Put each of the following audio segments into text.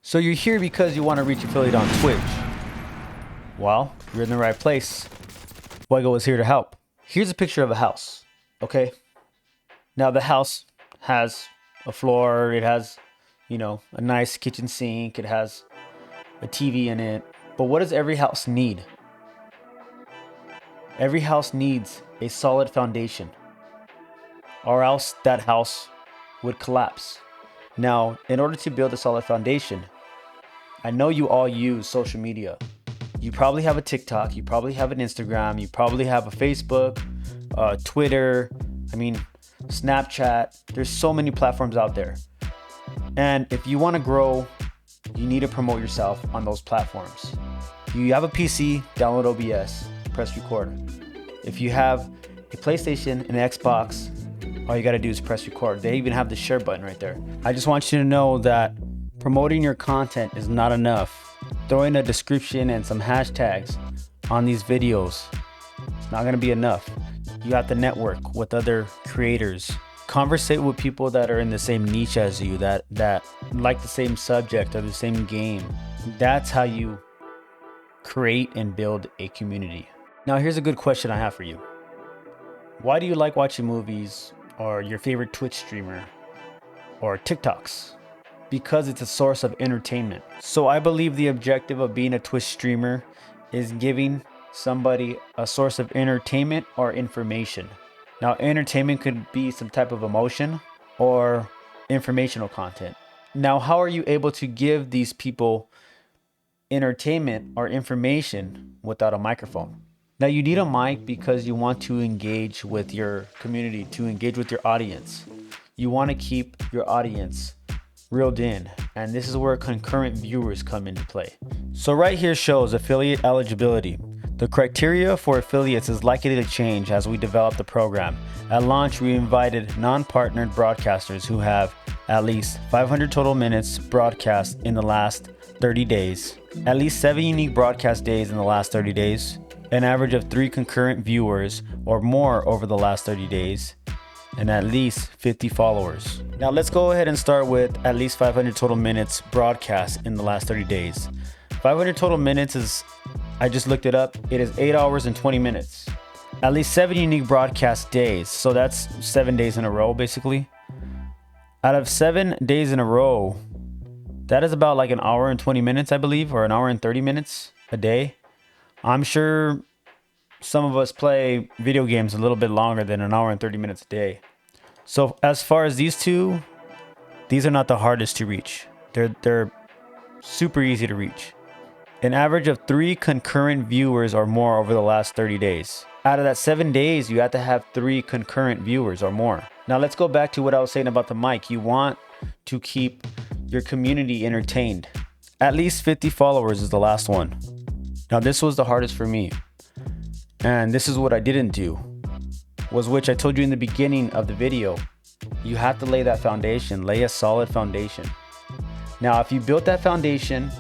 So you're here because you want to reach affiliate on Twitch. Well, you're in the right place. Fuego is here to help. Here's a picture of a house, okay? Now the house has a floor, it has, a nice kitchen sink, it has a TV in it. But what does every house need? Every house needs a solid foundation, or else that house would collapse. Now, in order to build a solid foundation, I know you all use social media. You probably have a TikTok, you probably have an Instagram, you probably have a Facebook, Twitter, Snapchat. There's so many platforms out there. And if you want to grow, you need to promote yourself on those platforms. You have a PC, download OBS, press record. If you have a PlayStation, an Xbox, all you got to do is press record. They even have the share button right there. I just want you to know that promoting your content is not enough. Throwing a description and some hashtags on these videos, it's not going to be enough. You have to network with other creators. Conversate with people that are in the same niche as you, that like the same subject or the same game. That's how you create and build a community. Now, here's a good question I have for you. Why do you like watching movies or your favorite Twitch streamer or TikToks? Because it's a source of entertainment. So I believe the objective of being a Twitch streamer is giving somebody a source of entertainment or information. Now, entertainment could be some type of emotion or informational content. Now, how are you able to give these people entertainment or information without a microphone? Now, you need a mic because you want to engage with your community, to engage with your audience. You want to keep your audience reeled in, and this is where concurrent viewers come into play. So right here shows affiliate eligibility. The criteria for affiliates is likely to change as we develop the program. At launch, we invited non-partnered broadcasters who have at least 500 total minutes broadcast in the last 30 days, at least 7 unique broadcast days in the last 30 days, an average of 3 concurrent viewers or more over the last 30 days, and at least 50 followers. Now let's go ahead and start with at least 500 total minutes broadcast in the last 30 days. 500 total minutes is, I just looked it up, it is 8 hours and 20 minutes. At least 7 unique broadcast days, so that's 7 days in a row basically. Out of 7 days in a row, that is about like an hour and 20 minutes, I believe, or an hour and 30 minutes a day. I'm sure some of us play video games a little bit longer than an hour and 30 minutes a day. So as far as these two, these are not the hardest to reach. They're super easy to reach. An average of 3 concurrent viewers or more over the last 30 days. Out of that 7 days, you have to have 3 concurrent viewers or more. Now let's go back to what I was saying about the mic. You want to keep your community entertained. At least 50 followers is the last one. Now this was the hardest for me. And this is what I didn't do, was which I told you in the beginning of the video. You have to lay that foundation, lay a solid foundation. Now, if you built that foundation,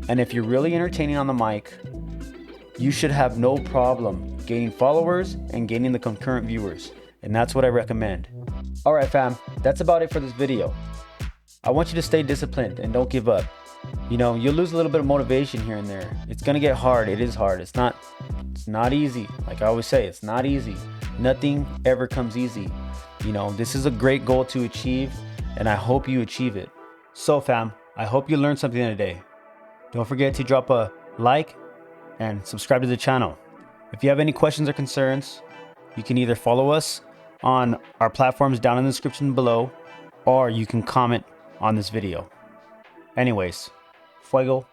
and if you're really entertaining on the mic, you should have no problem gaining followers and gaining the concurrent viewers. And that's what I recommend. All right, fam, that's about it for this video. I want you to stay disciplined and don't give up. You'll lose a little bit of motivation here and there. It's gonna get hard. It is hard. It's not easy. Like I always say, it's not easy. Nothing ever comes easy. This is a great goal to achieve, and I hope you achieve it. So fam, I hope you learned something today. Don't forget to drop a like and subscribe to the channel. If you have any questions or concerns, you can either follow us on our platforms down in the description below, or you can comment on this video. Anyways, Fuego